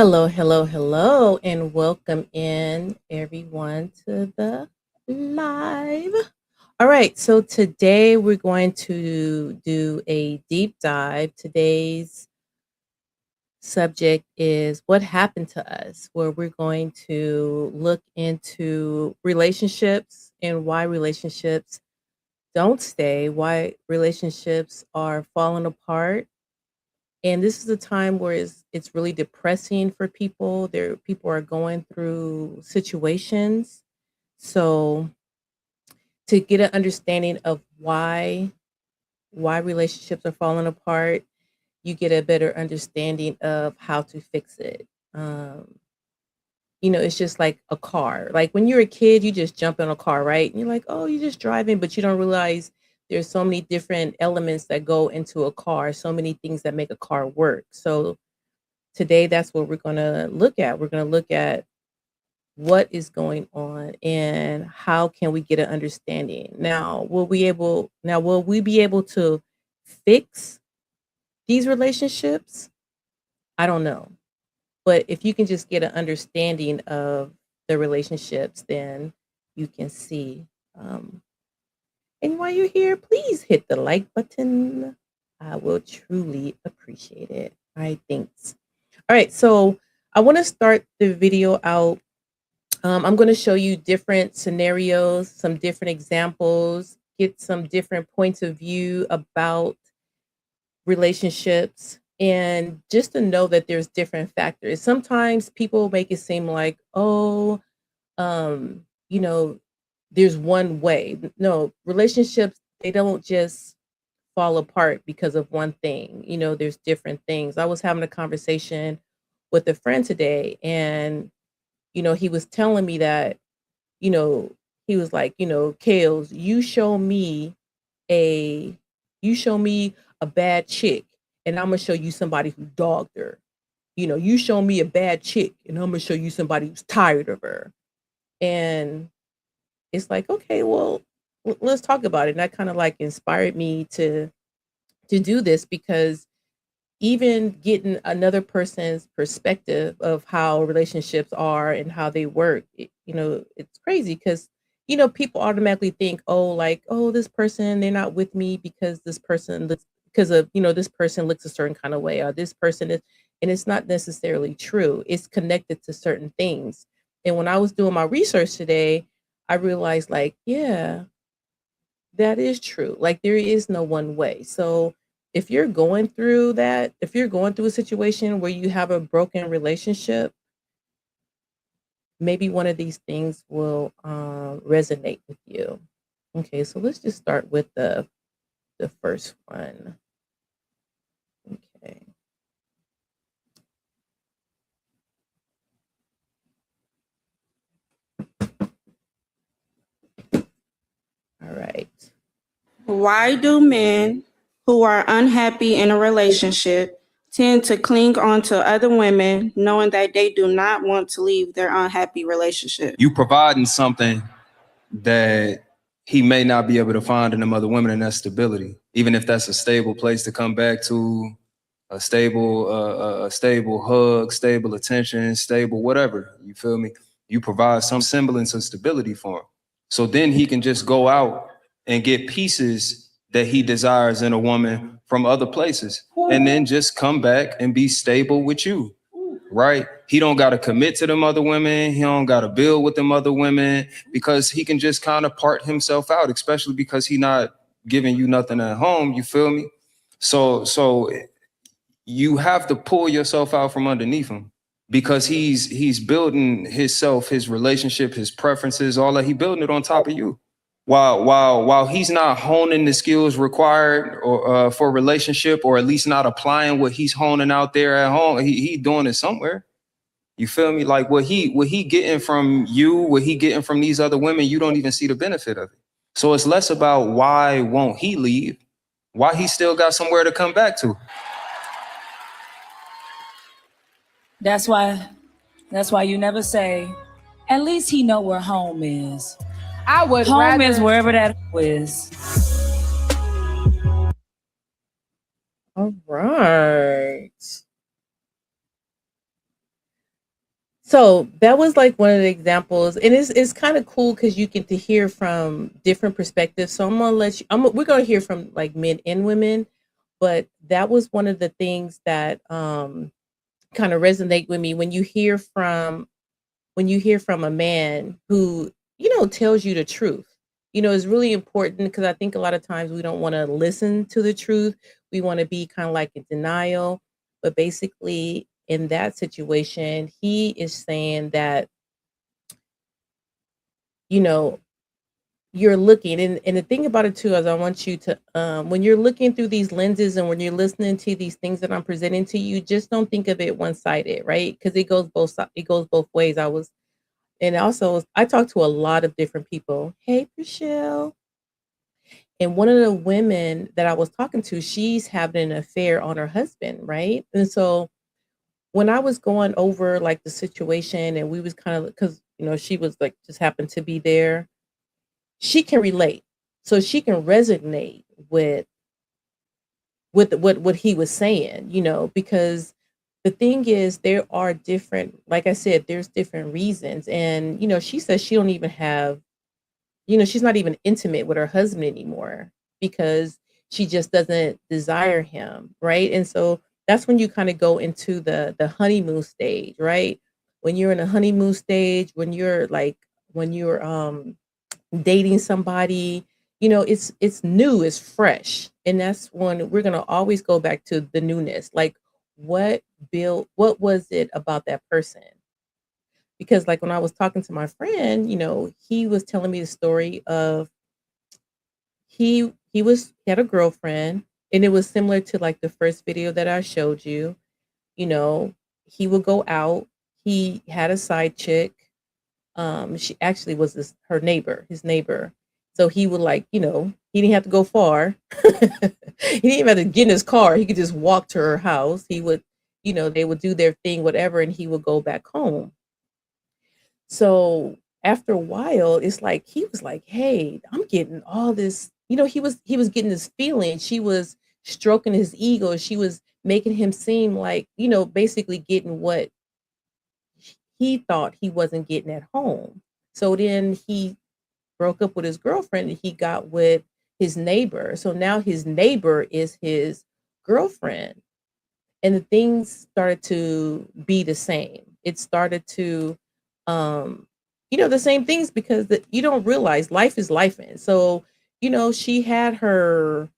Hello, hello, hello, and welcome in everyone to the live. All right, so today we're going to do a deep dive. Today's subject is what happened to us, where we're going to look into relationships and why relationships don't stay, why relationships are falling apart, and this is a time where it's really depressing for people. People are going through situations. So to get an understanding of why relationships are falling apart, you get a better understanding of how to fix it. Um, it's just like a car. Like when you're a kid, you just jump in a car, right? And you're like, oh, you're just driving, but you don't realize there's so many different elements that go into a car, so many things that make a car work. So today, that's what we're going to look at. We're going to look at what is going on and how can we get an understanding. Will we be able to fix these relationships? I don't know. But if you can just get an understanding of the relationships, then you can see. Um, and while you're here, please hit the like button. I will truly appreciate it. All right, thanks. All right, so I want to start the video out. I'm going to show you different scenarios, some different examples, get some different points of view about relationships, and just to know that there's different factors. Sometimes people make it seem like, oh, um, you know, there's one way. No, relationships, they don't just fall apart because of one thing. There's different things. I was having a conversation with a friend today, and he was telling me that, you know, he was like, Kales, a you show me a bad chick, and I'm gonna show you somebody who dogged her. You show me a bad chick, and I'm gonna show you somebody who's tired of her. And it's like, okay, well, let's talk about it. And that kind of like inspired me to do this, because even getting another person's perspective of how relationships are and how they work, it's crazy because, people automatically think, oh, like, oh, this person, they're not with me because this person looks, because of, this person looks a certain kind of way, or this person is, and it's not necessarily true. It's connected to certain things. And when I was doing my research today, I realized, like, yeah, that is true. Like, there is no one way. So if you're going through a situation where you have a broken relationship, maybe one of these things will resonate with you. Okay, so let's just start with the first one. Okay. All right. Why do men who are unhappy in a relationship tend to cling on to other women knowing that they do not want to leave their unhappy relationship? You providing something that he may not be able to find in them other women, and that's stability. Even if that's a stable place to come back to, a stable hug, stable attention, stable whatever. You feel me? You provide some semblance of stability for him. So then he can just go out and get pieces that he desires in a woman from other places, and then just come back and be stable with you. Right? He don't got to commit to them other women. He don't got to build with them other women, because he can just kind of part himself out, especially because he not giving you nothing at home. You feel me? So you have to pull yourself out from underneath him, because he's building himself, his relationship, his preferences, all that. He building it on top of you. While he's not honing the skills required or for a relationship, or at least not applying what he's honing out there at home, he doing it somewhere. You feel me? Like what he getting from you, what he getting from these other women, you don't even see the benefit of it. So it's less about why won't he leave, why he still got somewhere to come back to. That's why you never say, at least he know where home is. Home is wherever that is. All right. So that was like one of the examples, and it's kind of cool because you get to hear from different perspectives. So I'm gonna let you. We're gonna hear from like men and women, but that was one of the things that kind of resonate with me when you hear from a man who tells you the truth. It's really important because I think a lot of times we don't want to listen to the truth. We want to be kind of like in denial, but basically in that situation he is saying that you know you're looking, and the thing about it too is I want you to when you're looking through these lenses and when you're listening to these things that I'm presenting to you, just don't think of it one-sided, right? Because it goes both ways. And also, I talk to a lot of different people. Hey, Michelle. And one of the women that I was talking to, she's having an affair on her husband, right? And so when I was going over like the situation and we was kind of, because she was like just happened to be there, she can relate. So she can resonate with what he was saying, because the thing is there are different, like I said, there's different reasons. And she says she don't even have, she's not even intimate with her husband anymore because she just doesn't desire him, right? And so that's when you kind of go into the honeymoon stage, right? When you're in a honeymoon stage, when you're dating somebody, it's new, it's fresh. And that's when we're going to always go back to the newness. Like what was it about that person? Because like when I was talking to my friend, he was telling me the story of he had a girlfriend, and it was similar to like the first video that I showed you. you know he would go out, he had a side chick. She actually was his neighbor. So he would like, he didn't have to go far. He didn't even have to get in his car. He could just walk to her house. He would, they would do their thing, whatever, and he would go back home. So after a while, it's like he was like, "Hey, I'm getting all this." He was getting this feeling. She was stroking his ego. She was making him seem like, basically getting what he thought he wasn't getting at home. So then he broke up with his girlfriend and he got with his neighbor. So now his neighbor is his girlfriend. And the things started to be the same. It started to, um, the same things because you don't realize life is life. And so, she had her,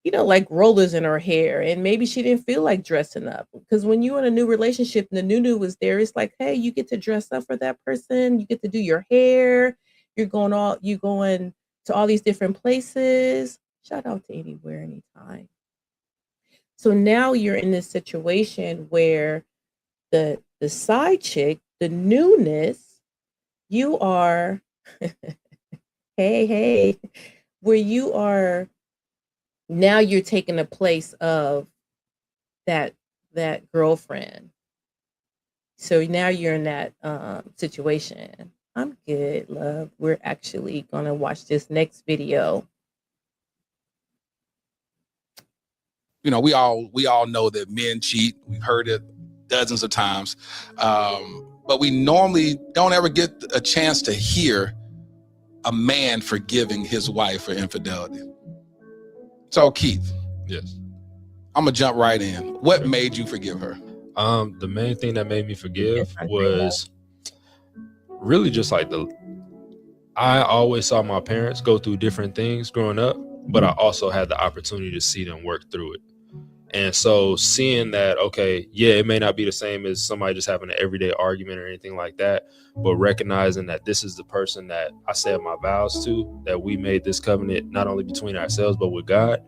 like rollers in her hair, and maybe she didn't feel like dressing up. Because when you're in a new relationship and the new was there, it's like, hey, you get to dress up for that person, you get to do your hair, you going to all these different places. Shout out to anywhere, anytime. So now you're in this situation where the side chick, the newness, you are hey, hey, where you are now you're taking the place of that girlfriend. So now you're in that situation. I'm good, love. We're actually gonna watch this next video. We all know that men cheat. We've heard it dozens of times, but we normally don't ever get a chance to hear a man forgiving his wife for infidelity. So Keith, Yes. I'm gonna jump right in. What made you forgive her? The main thing that made me forgive was really just like I always saw my parents go through different things growing up, but I also had the opportunity to see them work through it. And so seeing that, okay, yeah, it may not be the same as somebody just having an everyday argument or anything like that, but recognizing that this is the person that I said my vows to, that we made this covenant not only between ourselves, but with God.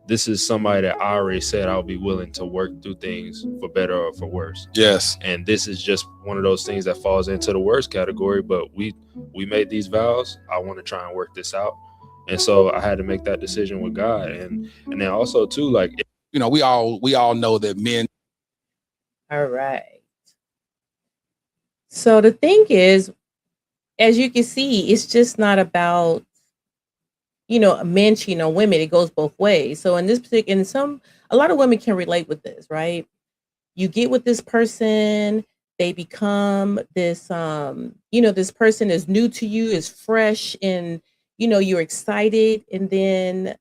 This is somebody that I already said I'll be willing to work through things for better or for worse. Yes. And this is just one of those things that falls into the worst category, but we made these vows. I want to try and work this out. And so I had to make that decision with God. And then also too, like, we all know that men. All right. So the thing is, as you can see, it's just not about men cheating on women. It goes both ways. So in this particular, a lot of women can relate with this, right? You get with this person, they become this, this person is new to you, is fresh, and you're excited, and then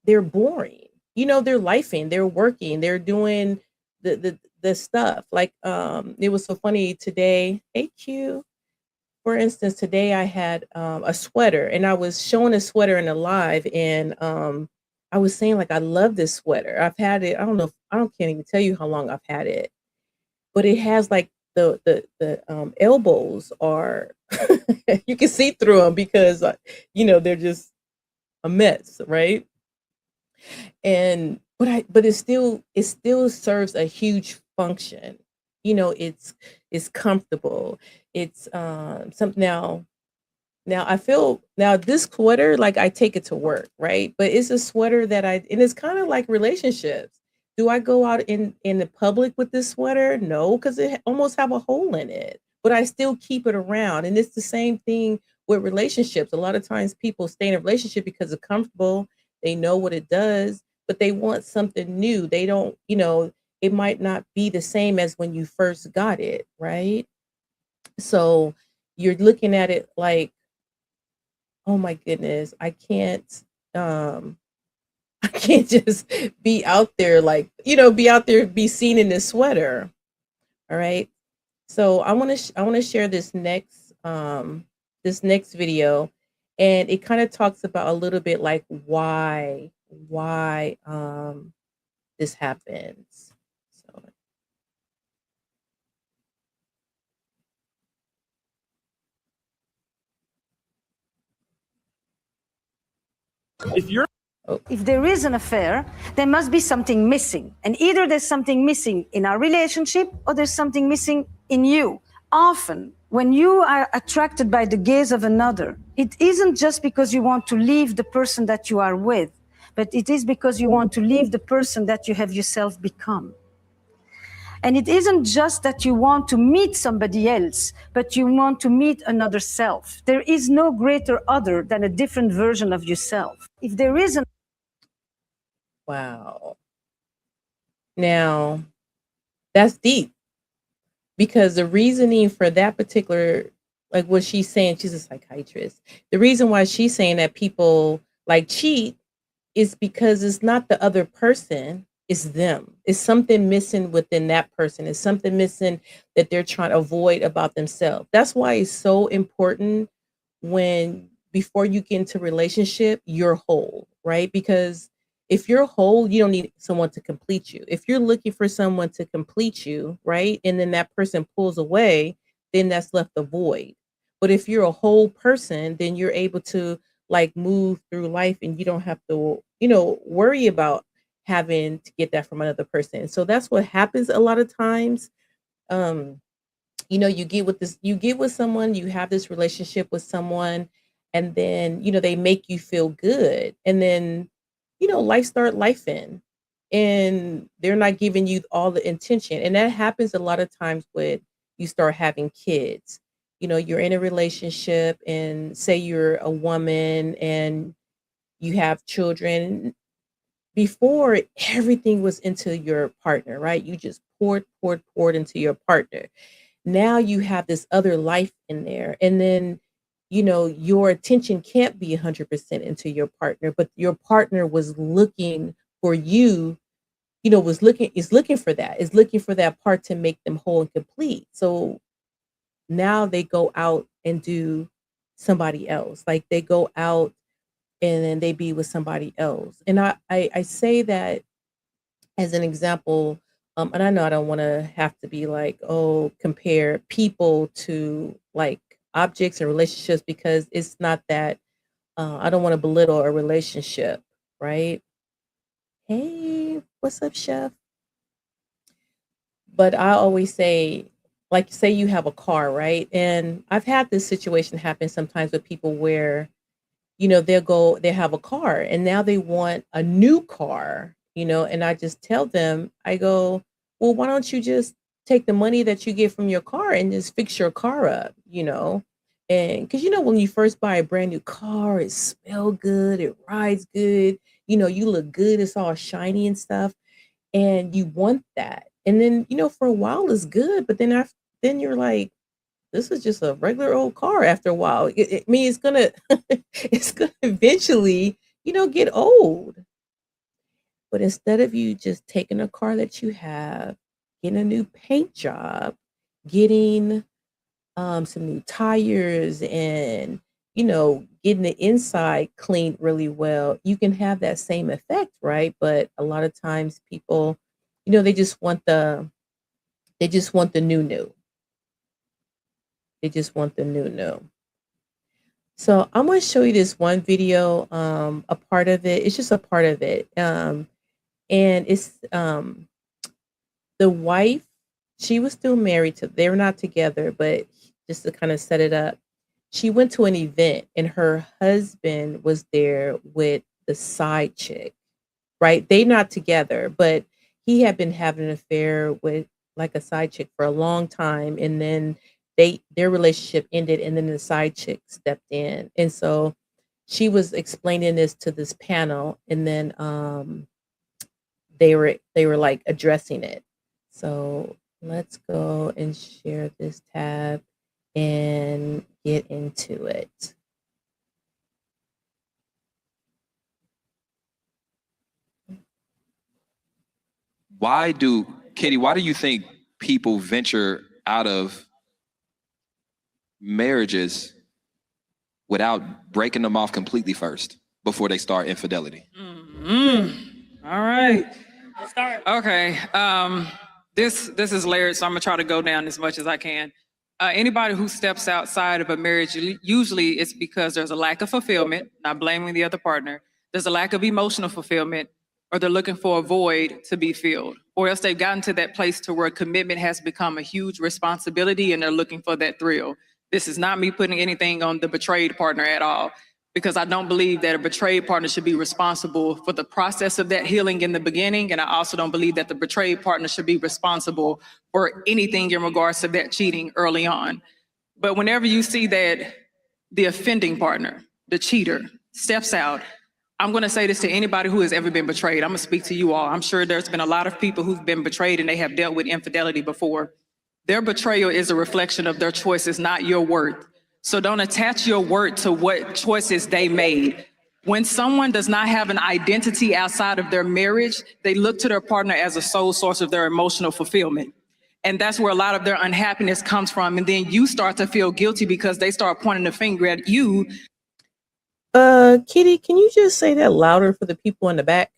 they're boring. They're lifing, they're working, they're doing the stuff. Like, it was so funny today. Hey, Q. For instance, today I had a sweater, and I was showing a sweater in a live, and I was saying, like, I love this sweater. I've had it. I don't know. I don't can't even tell you how long I've had it, but it has like the elbows are you can see through them because they're just a mess, right? And but it still serves a huge function. It's comfortable. It's something now I feel now this sweater, like, I take it to work, right? But it's a sweater that and it's kind of like relationships. Do I go out in the public with this sweater? No, because it almost have a hole in it. But I still keep it around. And it's the same thing with relationships. A lot of times people stay in a relationship because it's comfortable. They know what it does, but they want something new. They don't, it might not be the same as when you first got it, right? So you're looking at it like, oh my goodness, um I can't just be out there, like, be out there, be seen in this sweater. All right. So I want to share this next video, and it kind of talks about a little bit like why this happens. So If you're oh, If there is an affair, there must be something missing. And either there's something missing in our relationship or there's something missing in you. Often, when you are attracted by the gaze of another, it isn't just because you want to leave the person that you are with, but it is because you want to leave the person that you have yourself become. And it isn't just that you want to meet somebody else, but you want to meet another self. There is no greater other than a different version of yourself. If there is an wow. Now, that's deep, because the reasoning for that particular, like what she's saying, she's a psychiatrist. The reason why she's saying that people like cheat is because it's not the other person, it's them. It's something missing within that person. It's something missing that they're trying to avoid about themselves. That's why it's so important when before you get into a relationship, you're whole, right? Because if you're whole, you don't need someone to complete you. If you're looking for someone to complete you, right? And then that person pulls away, then that's left a void. But if you're a whole person, then you're able to, like, move through life, and you don't have to, worry about having to get that from another person. So that's what happens a lot of times. Um, you get with someone, you have this relationship with someone, and then, they make you feel good. And then, life start life in, and they're not giving you all the intention. And that happens a lot of times when you start having kids. You're in a relationship, and say you're a woman and you have children. Before, everything was into your partner, right? You just poured into your partner. Now you have this other life in there, and then, your attention can't be 100% into your partner, but your partner was looking for you, is looking for that, is looking for that part to make them whole and complete. So now they go out and do somebody else, like they go out and then they be with somebody else. And I say that as an example. And I know I don't want to have to be like, oh, compare people to, like, objects and relationships, because it's not that. I don't want to belittle a relationship, right? Hey, what's up, chef? But I always say, like, say you have a car, right? And I've had this situation happen sometimes with people where, they have a car, and now they want a new car, and I just tell them, I go, well, why don't you just take the money that you get from your car and just fix your car up. And because, when you first buy a brand new car, it smells good, it rides good, you look good, it's all shiny and stuff, and you want that. And then, for a while it's good, but then you're like, this is just a regular old car after a while. I mean, it's gonna it's gonna eventually, get old. But instead of you just taking a car that you have, getting a new paint job, getting some new tires, and getting the inside cleaned really well, you can have that same effect, right? But a lot of times people, they just want the new. They just want the new. So I'm going to show you this one video, a part of it. It's just a part of it. And it's the wife, she was still married to, they were not together, but just to kind of set it up, she went to an event and her husband was there with the side chick, right? They not together, but he had been having an affair with like a side chick for a long time. And then their relationship ended, and then the side chick stepped in. And so she was explaining this to this panel, and then they were like addressing it. So let's go and share this tab and get into it. Kitty, why do you think people venture out of marriages without breaking them off completely first before they start infidelity? All right. Let's start. Okay. This is layered, so I'm gonna try to go down as much as I can. Anybody who steps outside of a marriage, usually it's because there's a lack of fulfillment, not blaming the other partner. There's a lack of emotional fulfillment, or they're looking for a void to be filled, or else they've gotten to that place to where commitment has become a huge responsibility and they're looking for that thrill. This is not me putting anything on the betrayed partner at all, because I don't believe that a betrayed partner should be responsible for the process of that healing in the beginning. And I also don't believe that the betrayed partner should be responsible for anything in regards to that cheating early on. But whenever you see that the offending partner, the cheater, steps out, I'm going to say this to anybody who has ever been betrayed. I'm going to speak to you all. I'm sure there's been a lot of people who've been betrayed and they have dealt with infidelity before. Their betrayal is a reflection of their choices, not your worth. So don't attach your worth to what choices they made. When someone does not have an identity outside of their marriage, they look to their partner as a sole source of their emotional fulfillment. And that's where a lot of their unhappiness comes from. And then you start to feel guilty because they start pointing the finger at you. Kitty, can you just say that louder for the people in the back?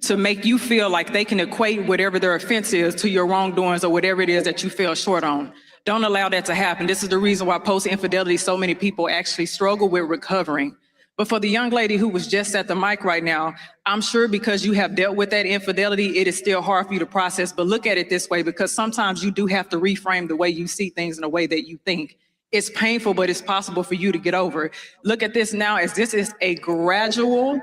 To make you feel like they can equate whatever their offense is to your wrongdoings or whatever it is that you fell short on. Don't allow that to happen. This is the reason why post-infidelity, so many people actually struggle with recovering. But for the young lady who was just at the mic right now, I'm sure because you have dealt with that infidelity, it is still hard for you to process. But look at it this way, because sometimes you do have to reframe the way you see things in a way that you think. It's painful, but it's possible for you to get over. Look at this now as this is a gradual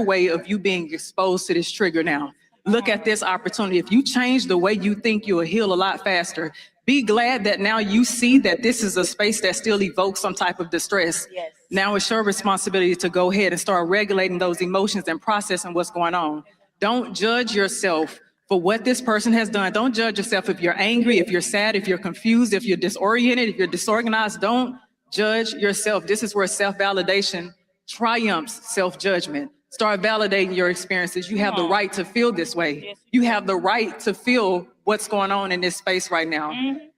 way of you being exposed to this trigger now. Look at this opportunity. If you change the way you think, you'll heal a lot faster. Be glad that now you see that this is a space that still evokes some type of distress. Yes. Now it's your responsibility to go ahead and start regulating those emotions and processing what's going on. Don't judge yourself for what this person has done. Don't judge yourself if you're angry, if you're sad, if you're confused, if you're disoriented, if you're disorganized. Don't judge yourself. This is where self-validation triumphs self-judgment. Start validating your experiences. You have the right to feel this way. You have the right to feel what's going on in this space right now.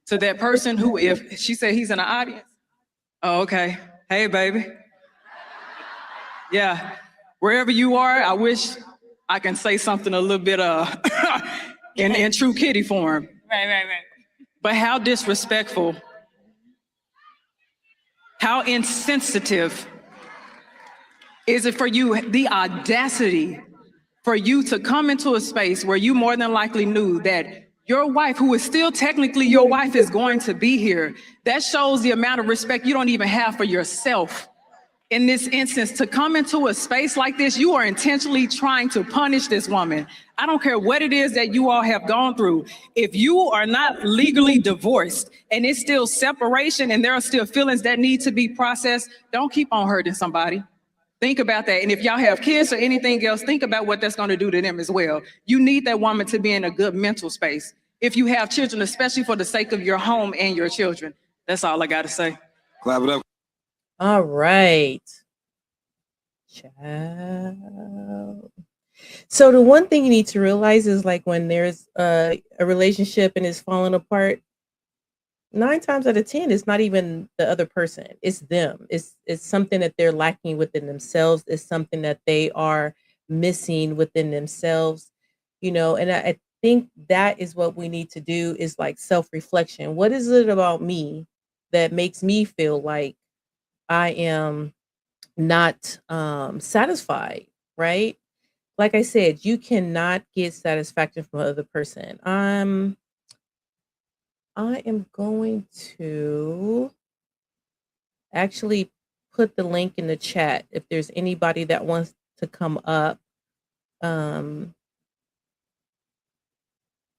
To that person who, if she said he's in the audience. Oh, okay. Hey, baby. Yeah. Wherever you are, I wish I can say something a little bit in true Kitty form. Right. But how disrespectful, how insensitive is it for you, the audacity for you to come into a space where you more than likely knew that your wife, who is still technically your wife, is going to be here. That shows the amount of respect you don't even have for yourself. In this instance, to come into a space like this, you are intentionally trying to punish this woman. I don't care what it is that you all have gone through. If you are not legally divorced and it's still separation and there are still feelings that need to be processed, don't keep on hurting somebody. Think about that. And if y'all have kids or anything else, think about what that's going to do to them as well. You need that woman to be in a good mental space. If you have children, especially for the sake of your home and your children. That's all I got to say. Clap it up. All right. Child. So the one thing you need to realize is like when there's a relationship and it's falling apart, 9 times out of 10, it's not even the other person. It's them. It's something that they're lacking within themselves. It's something that they are missing within themselves, and I think that is what we need to do is like self-reflection. What is it about me that makes me feel like I am not satisfied, right? Like I said, you cannot get satisfaction from the other person. I am going to actually put the link in the chat if there's anybody that wants to come up.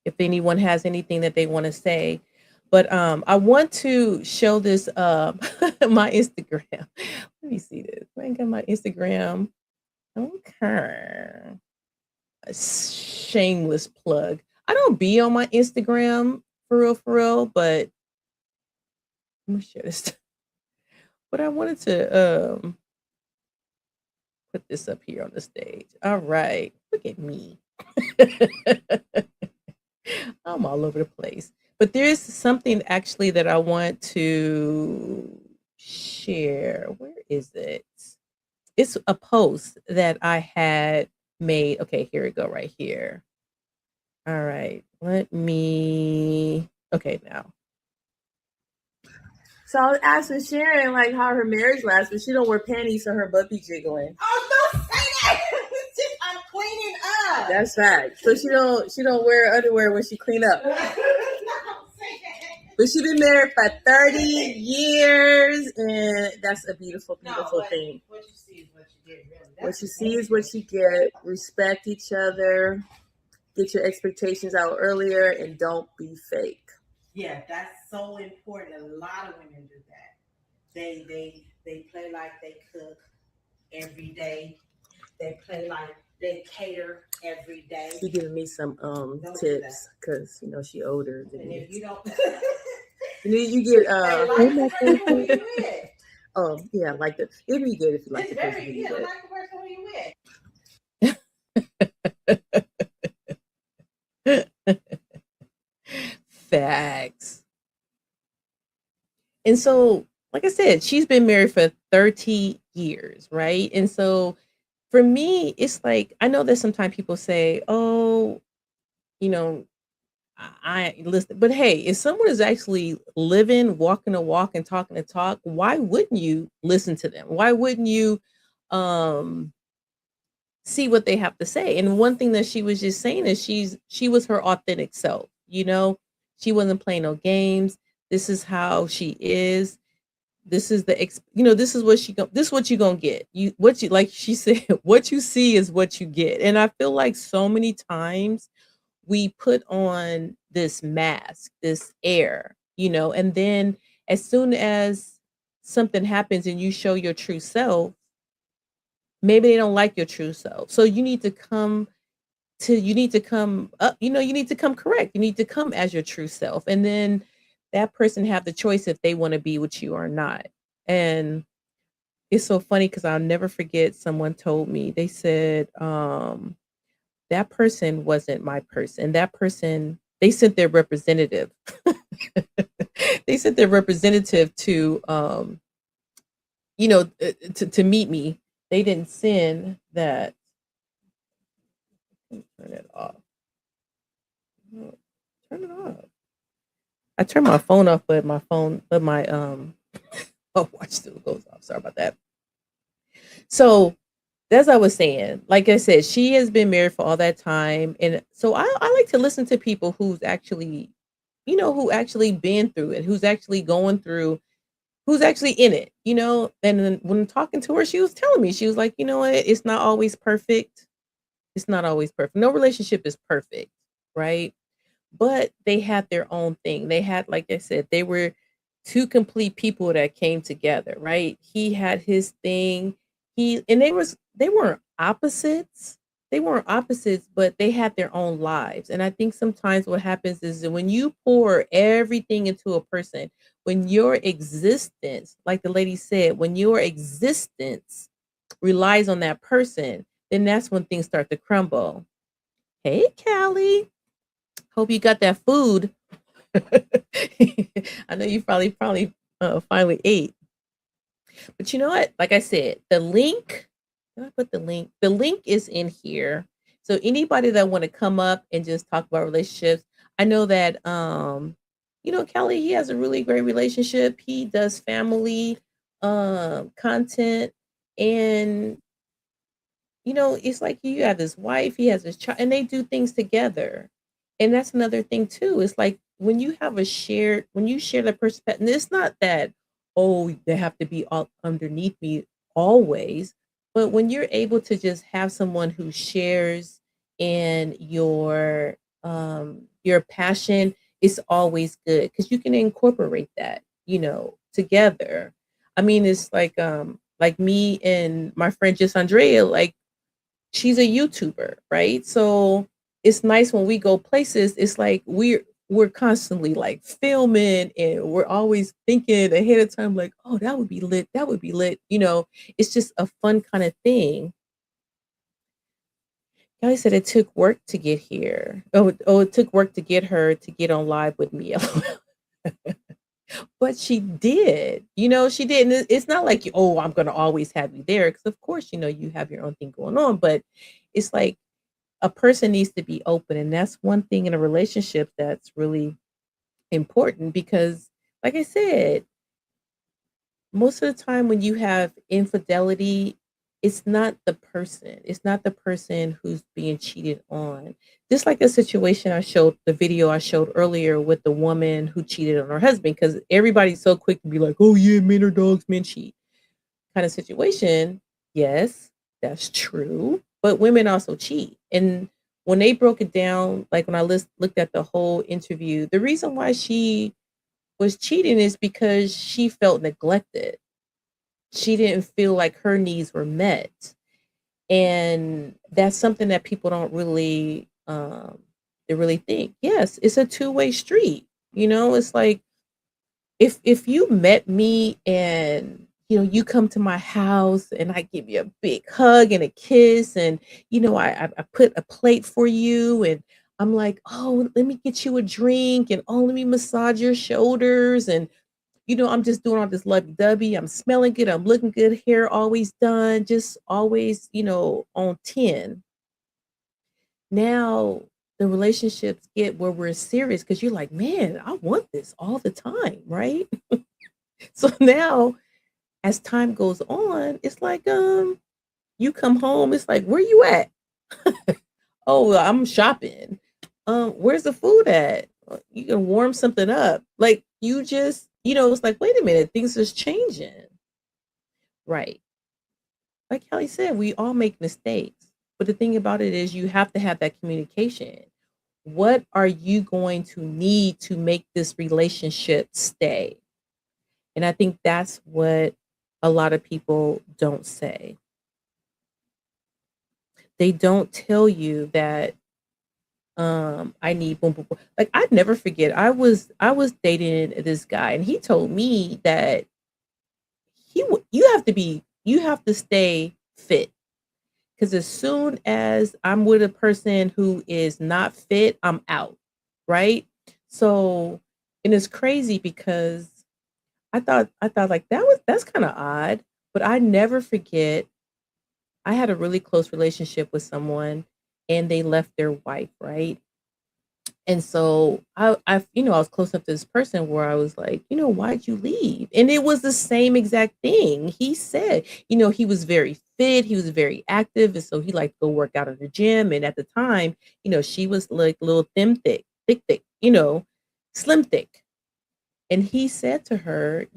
If anyone has anything that they want to say. But I want to show this my Instagram. Let me see this. I ain't got my Instagram. Okay. A shameless plug. I don't be on my Instagram for real, but let me share this. But I wanted to put this up here on the stage. All right. Look at me. I'm all over the place. But there is something actually that I want to share. Where is it? It's a post that I had made. Okay, here we go, right here. All right, let me. Okay, now. So I was asking Sharon like how her marriage lasts, but she don't wear panties, so her butt be jiggling. Oh, don't say that. I'm cleaning up. That's fact. So she don't wear underwear when she clean up. But she been married for 30 years, and that's a beautiful, beautiful thing. What you see is what you get, really. What you see is what you get. Respect each other. Get your expectations out earlier, and don't be fake. Yeah, that's so important. A lot of women do that. They play like they cook every day. They play like they cater every day. She giving me some tips because she older than and me. if you don't, you get oh yeah, like the it'd be good if you like it's the person very you good. with. Like the person who you with. Facts. And so, like I said, she's been married for 30 years, right? And so for me, it's like I know that sometimes people say, "Oh, you know, I listen," but hey, if someone is actually living, walking a walk and talking a talk, why wouldn't you listen to them? Why wouldn't you um see what they have to say? And one thing that she was just saying is she was her authentic self, She wasn't playing no games. This is how she is. This is this is what this is what you're gonna get. What you like she said, what you see is what you get. And I feel like so many times we put on this mask, this air, and then as soon as something happens and you show your true self, maybe they don't like your true self. So you need to come up, you need to come correct. You need to come as your true self. And then that person have the choice if they want to be with you or not. And it's so funny because I'll never forget someone told me, they said, that person wasn't my person. That person, they sent their representative. They sent their representative to to meet me. They didn't send that. Turn it off. Turn it off. I turned my phone off, but my oh, watch still goes off. Sorry about that. So as I was saying, like I said, she has been married for all that time. And so I like to listen to people who's actually, who actually been through it, who's actually going through, who's actually in it, And then when talking to her, she was telling me, she was like, you know what? It's not always perfect. It's not always perfect. No relationship is perfect, right? But they had their own thing. They had, like I said, they were two complete people that came together, right? He had his thing. And they weren't opposites. They weren't opposites, but they had their own lives. And I think sometimes what happens is that when you pour everything into a person, when your existence, like the lady said, when your existence relies on that person, then that's when things start to crumble. Hey, Callie. Hope you got that food. I know you probably finally ate. But you know what? Like I said, the link, did I put the link? The link is in here. So anybody that want to come up and just talk about relationships, I know that Kelly, he has a really great relationship. He does family content, and it's like you have his wife, he has his child, and they do things together. And that's another thing too. It's like when you share the perspective, and it's not that, oh, they have to be all underneath me always, but when you're able to just have someone who shares in your passion, it's always good because you can incorporate that, together. I mean, it's like me and my friend just Andrea, like she's a YouTuber, right? So it's nice when we go places. It's like we're constantly like filming and we're always thinking ahead of time, like, oh, that would be lit. That would be lit. It's just a fun kind of thing. Kelly said it took work to get here. Oh, it took work to get her to get on live with me. But she did. She did. And it's not like, oh, I'm going to always have you there. Because, of course, you have your own thing going on. But it's like a person needs to be open. And that's one thing in a relationship that's really important because, like I said, most of the time when you have infidelity, it's not the person. It's not the person who's being cheated on. Just like a situation the video I showed earlier with the woman who cheated on her husband, because everybody's so quick to be like, oh yeah, men are dogs, men cheat kind of situation. Yes, that's true. But women also cheat. And when they broke it down, like when I looked at the whole interview, the reason why she was cheating is because she felt neglected. She didn't feel like her needs were met. And that's something that people don't really they really think. Yes, it's a two-way street. It's like if you met me and you come to my house and I give you a big hug and a kiss, and I put a plate for you, and I'm like, oh, let me get you a drink, and oh, let me massage your shoulders, and I'm just doing all this lovey-dovey. I'm smelling good. I'm looking good. Hair always done. Just always, on 10. Now the relationships get where we're serious because you're like, man, I want this all the time, right? So now as time goes on, it's like, you come home, it's like, where you at? Oh, well, I'm shopping. Where's the food at? You can warm something up. Like you just, it's like, wait a minute, things is changing. Right. Like Kelly said, we all make mistakes. But the thing about it is you have to have that communication. What are you going to need to make this relationship stay? And I think that's what a lot of people don't say. They don't tell you that I need boom boom boom. Like I'd never forget. I was dating this guy and he told me that you have to stay fit because as soon as I'm with a person who is not fit, I'm out, right? So, and it's crazy because I thought like that's kind of odd, but I never forget. I had a really close relationship with someone, and they left their wife, right? And so I was close up to this person where I was like, why'd you leave? And it was the same exact thing. He said, he was very fit, he was very active, and so he liked to go work out at the gym. And at the time, she was like a little thin, thick, slim thick. And he said to her,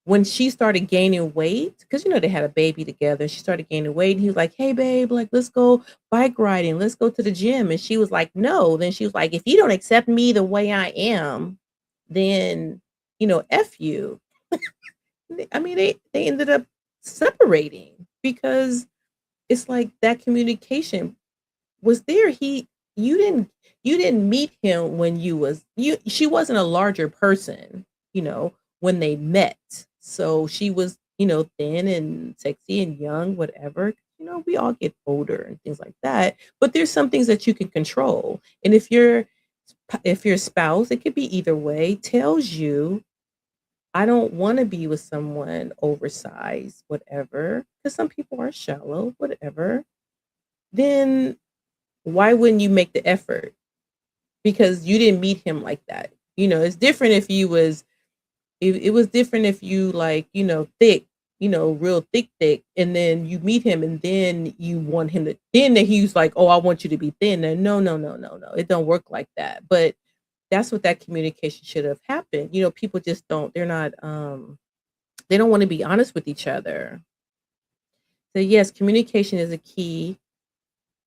when she started gaining weight, because they had a baby together, she started gaining weight. And he was like, hey, babe, like, let's go bike riding, let's go to the gym. And she was like, no. Then she was like, if you don't accept me the way I am, then, F you. I mean, they ended up separating. because it's like that communication was there. You didn't meet him when she wasn't a larger person, when they met. So she was, thin and sexy and young, whatever. We all get older and things like that. But there's some things that you can control. And if your spouse, it could be either way, tells you, I don't want to be with someone oversized, whatever, because some people are shallow, whatever, then why wouldn't you make the effort? Because you didn't meet him like that. It's different if it was different if you like, thick, real thick, and then you meet him and then you want him to, then he's like, oh, I want you to be thin. And no, no, no, no, no. It don't work like that. But that's what that communication should have happened. People just they're not, they don't want to be honest with each other. So yes, communication is a key.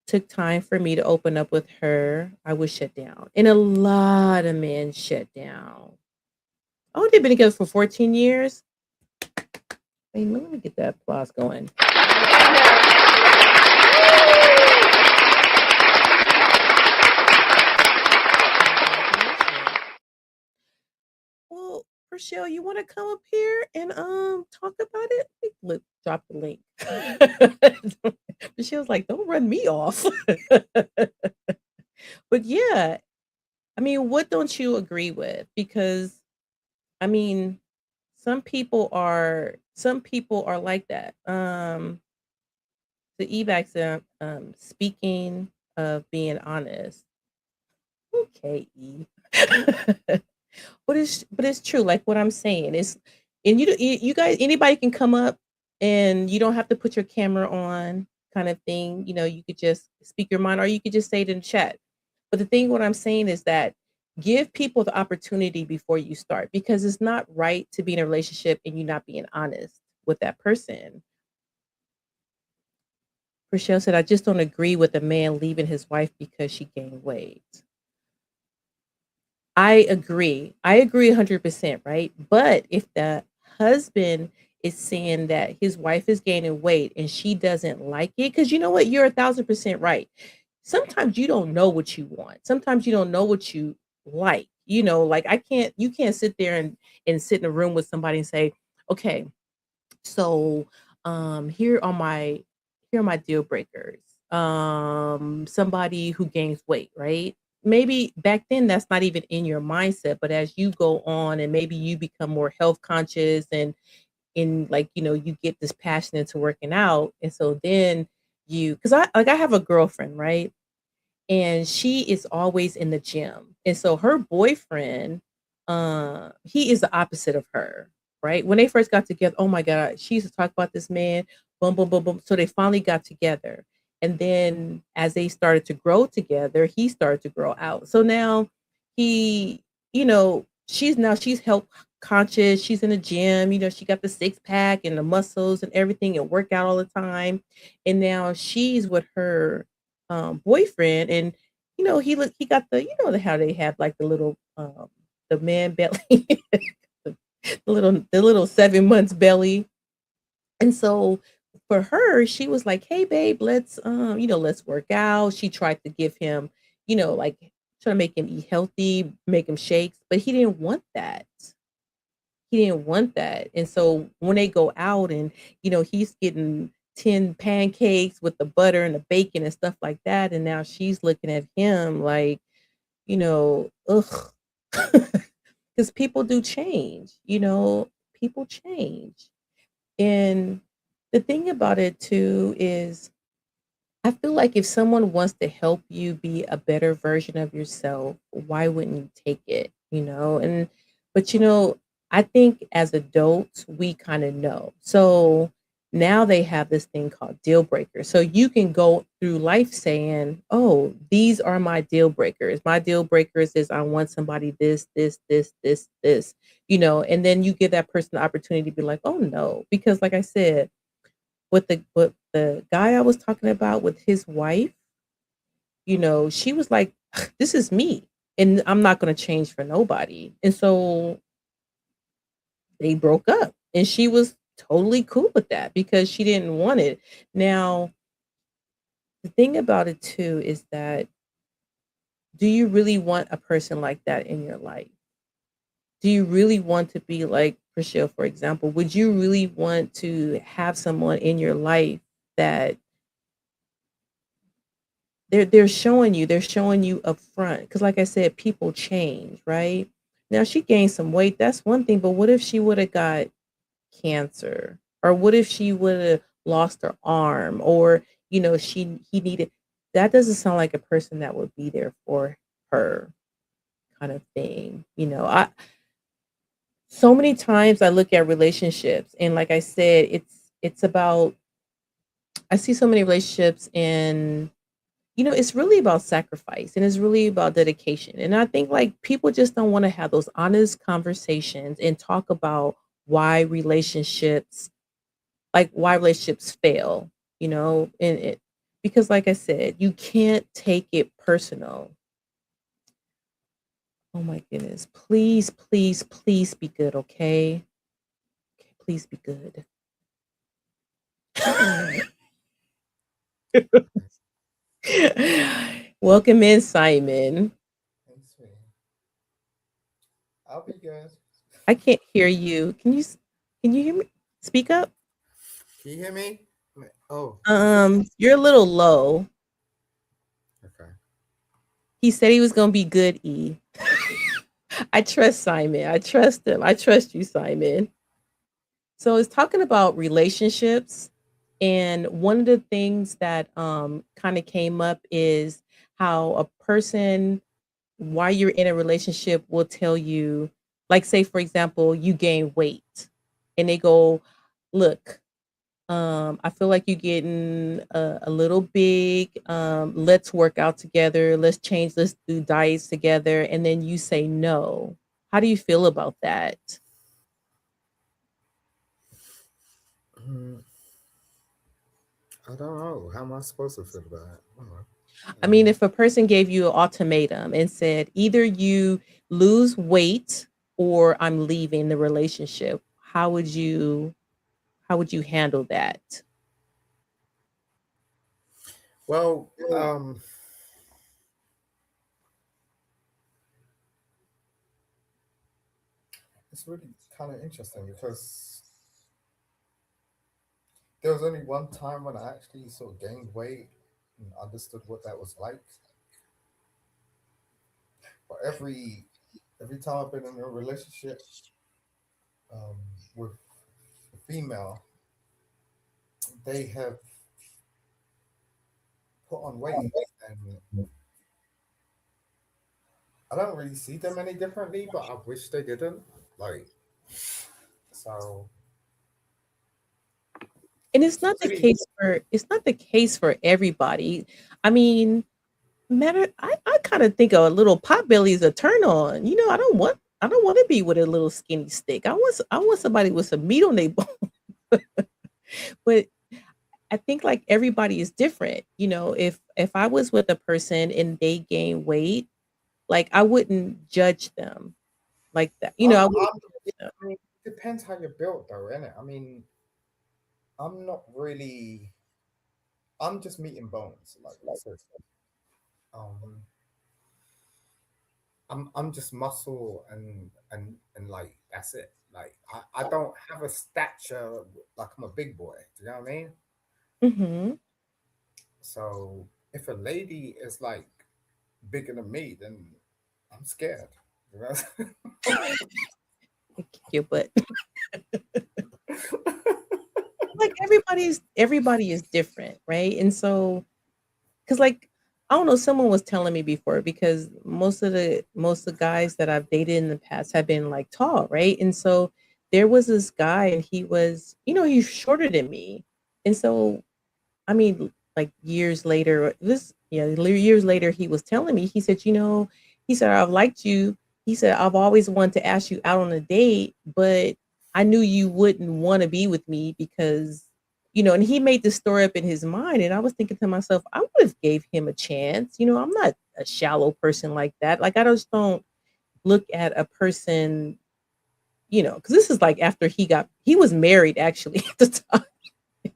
Took time for me to open up with her. I was shut down. And a lot of men shut down. Oh, they've been together for 14 years. Wait, let me get that applause going. Well, Rochelle, you want to come up here and talk about it? Look, drop the link. Rochelle's like, don't run me off. But yeah, I mean, what don't you agree with? Because I mean, some people are like that. The evac, speaking of being honest. Okay, E. But it's true. Like what I'm saying is, and you guys, anybody can come up, and you don't have to put your camera on, kind of thing. You could just speak your mind, or you could just say it in chat. But the thing, what I'm saying is that give people the opportunity before you start, because it's not right to be in a relationship and you not being honest with that person. Rochelle said, I just don't agree with a man leaving his wife because she gained weight. I agree. I agree 100%, right? But if the husband is saying that his wife is gaining weight and she doesn't like it, because you know what? You're 1,000% right. Sometimes you don't know what you want. Sometimes you don't know what you like. Like you can't sit there and sit in a room with somebody and say, okay, so here are my deal breakers. Somebody who gains weight, right? Maybe back then that's not even in your mindset, but as you go on and maybe you become more health conscious and in like, you get this passion into working out. And so then because I have a girlfriend, right? And she is always in the gym. And so her boyfriend, he is the opposite of her, right? When they first got together, oh my God, she used to talk about this man, boom, boom, boom, boom. So they finally got together. And then as they started to grow together, he started to grow out. So now he, she's health conscious. She's in the gym, she got the six pack and the muscles and everything and work out all the time. And now she's with her boyfriend, and he got how they have like the man belly, the little 7 months belly. And so for her, she was like, hey babe, let's work out. She tried to give him, like trying to make him eat healthy, make him shakes, but he didn't want that. And so when they go out and, he's getting 10 pancakes with the butter and the bacon and stuff like that. And now she's looking at him like, ugh. Because people do change, people change. And the thing about it too is I feel like if someone wants to help you be a better version of yourself, why wouldn't you take it? But I think as adults, we kind of know. So now they have this thing called deal breakers. So you can go through life saying, oh, these are my deal breakers. My deal breakers is I want somebody this, and then you give that person the opportunity to be like, oh no, because like I said, with the guy I was talking about with his wife, she was like, this is me and I'm not going to change for nobody. And so they broke up and she was totally cool with that because she didn't want it. Now, the thing about it too is that do you really want a person like that in your life? Do you really want to be like Priscilla, for example? Would you really want to have someone in your life that they're showing you up front? Because like I said, people change, right? Now she gained some weight, that's one thing, but what if she would have got cancer? Or what if she would have lost her arm? Or, he needed that doesn't sound like a person that would be there for her kind of thing. I so many times I look at relationships and like I said, it's about I see so many relationships and it's really about sacrifice and it's really about dedication. And I think like people just don't want to have those honest conversations and talk about why relationships why relationships fail, and it because like I said, you can't take it personal. Oh my goodness. Please, please, please be good, okay? Okay, please be good. Welcome in, Simon. Thanks, man. I'll be good. I can't hear you. Can you hear me? Speak up. Can you hear me? Oh, You're a little low. okay. He said he was gonna be good, E. I trust Simon. I trust him. I trust you, Simon. So it's talking about relationships. And one of the things that kind of came up is how a person, while you're in a relationship, will tell you, like, say, for example, you gain weight and they go, look, I feel like you're getting a little big. Let's work out together. Let's do diets together. And then you say no. How do you feel about that? Mm, I don't know. How am I supposed to feel about it? I don't know. I mean, if a person gave you an ultimatum and said, either you lose weight or I'm leaving the relationship, how would you handle that? Well, it's really kind of interesting because there was only one time when I actually sort of gained weight and understood what that was like. But every time I've been in a relationship um, with a female, they have put on weight, and I don't really see them any differently. But I wish they didn't. Like, so And it's really it's not the case for everybody. I mean, I kind of think a little pot belly is a turn on. I don't want to be with a little skinny stick. I want somebody with some meat on their bone. But I think like everybody is different. If I was with a person and they gain weight, like I wouldn't judge them like that. I wouldn't yeah, judge them. I mean, it depends how you're built, though, innit? I mean, I'm not really. I'm just meat and bones. Like, so, um, I'm just muscle and like that's it. Like, I don't have a stature like I'm a big boy. Do you know what I mean? Mhm. So if a lady is like bigger than me, then I'm scared. You know? Kick your butt. Like everybody is different, right? And so, because like I don't know, someone was telling me before because most of the guys that I've dated in the past have been like tall, right? And so there was this guy and he's shorter than me. And so I mean, like years later, years later, he was telling me, he said, I've liked you. He said, I've always wanted to ask you out on a date, but I knew you wouldn't want to be with me because, and he made this story up in his mind. And I was thinking to myself, I would have gave him a chance. I'm not a shallow person like that. Like, I just don't look at a person, because this is like after he was married actually at the time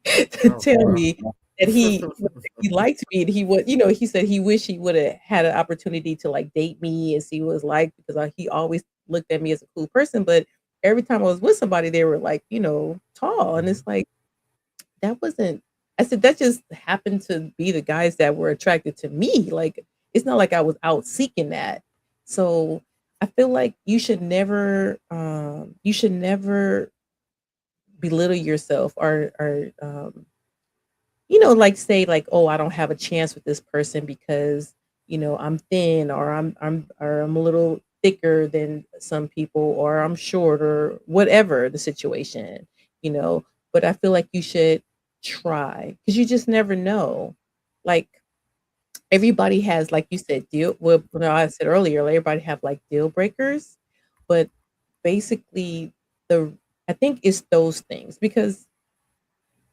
to tell me that he liked me and he would, he said he wished he would have had an opportunity to like date me and see what it was like because he always looked at me as a cool person, but every time I was with somebody, they were like, tall, and it's like that wasn't. I said that just happened to be the guys that were attracted to me. Like it's not like I was out seeking that. So I feel like you should never belittle yourself or like say like, oh, I don't have a chance with this person because I'm thin or I'm a little thicker than some people or I'm short or whatever the situation, you know. But I feel like you should try because you just never know. Like everybody has, like you said, I said earlier, like, everybody have like deal breakers, but basically the I think it's those things because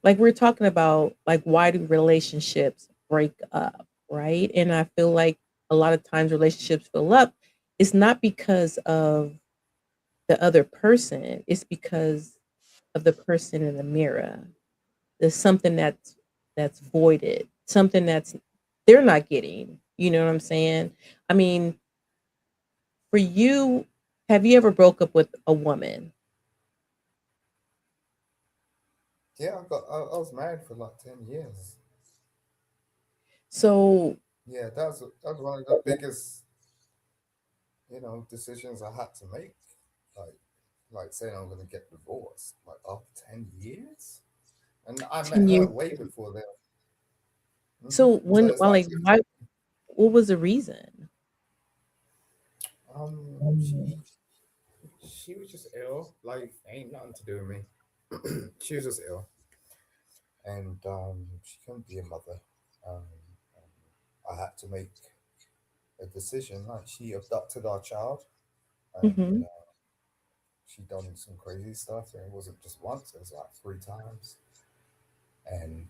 like we're talking about like why do relationships break up, right? And I feel like a lot of times relationships fill up, it's not because of the other person, it's because of the person in the mirror. There's something that's voided, something that's they're not getting. You know what I'm saying? I mean, for you, have you ever broke up with a woman? Yeah, I was married for like 10 years. So Yeah, that was one of the biggest, decisions I had to make. Like like saying I'm gonna get divorced, like after 10 years. And I met 10 years. her way before that. So So when it's well, like like why what was the reason? she was just ill. Like ain't nothing to do with me. She was just ill, and she couldn't be a mother. Um, I had to make a decision. Like she abducted our child, and Mhm. she done some crazy stuff. And it wasn't just once; it was like 3 times. And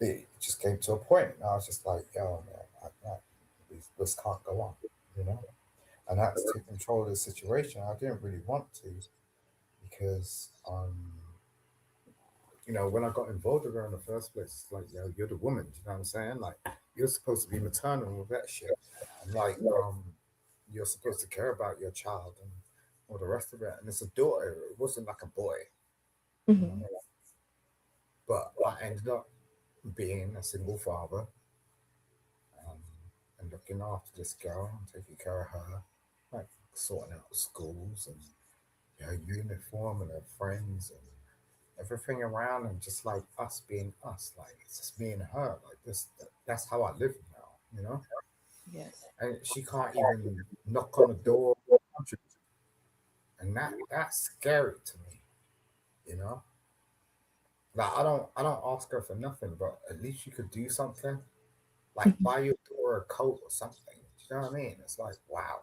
it just came to a point. And I was just like, "Yo, man, this can't go on," you know. And I had to take control of the situation. I didn't really want to because, when I got involved with her in the first place, it's like, you're the woman. You know what I'm saying? Like, you're supposed to be maternal with that shit, and like, you're supposed to care about your child and all the rest of it. And it's a daughter. It wasn't like a boy, you Mhm. know. But I ended up being a single father, um, and looking after this girl and taking care of her, like sorting out schools and her uniform and her friends and everything around, and just like us being us, like it's just me and her, like this. That's how I live now, you know. Yes. And she can't even knock on the door, and that's scary to me, you know. Like I don't ask her for nothing, but at least you could do something, like Mhm. buy your daughter a coat or something. You know what I mean? It's like, wow,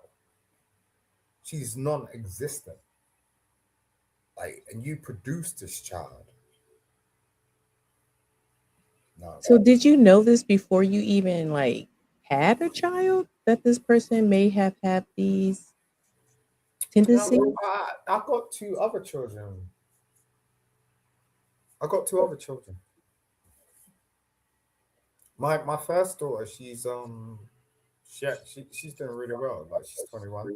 she's non-existent. Like, and you produced this child. No. So did you know this before you even like had a child that this person may have had these tendencies? I got two other children. I got two other children. My first daughter, she's doing really well. Like she's 21, and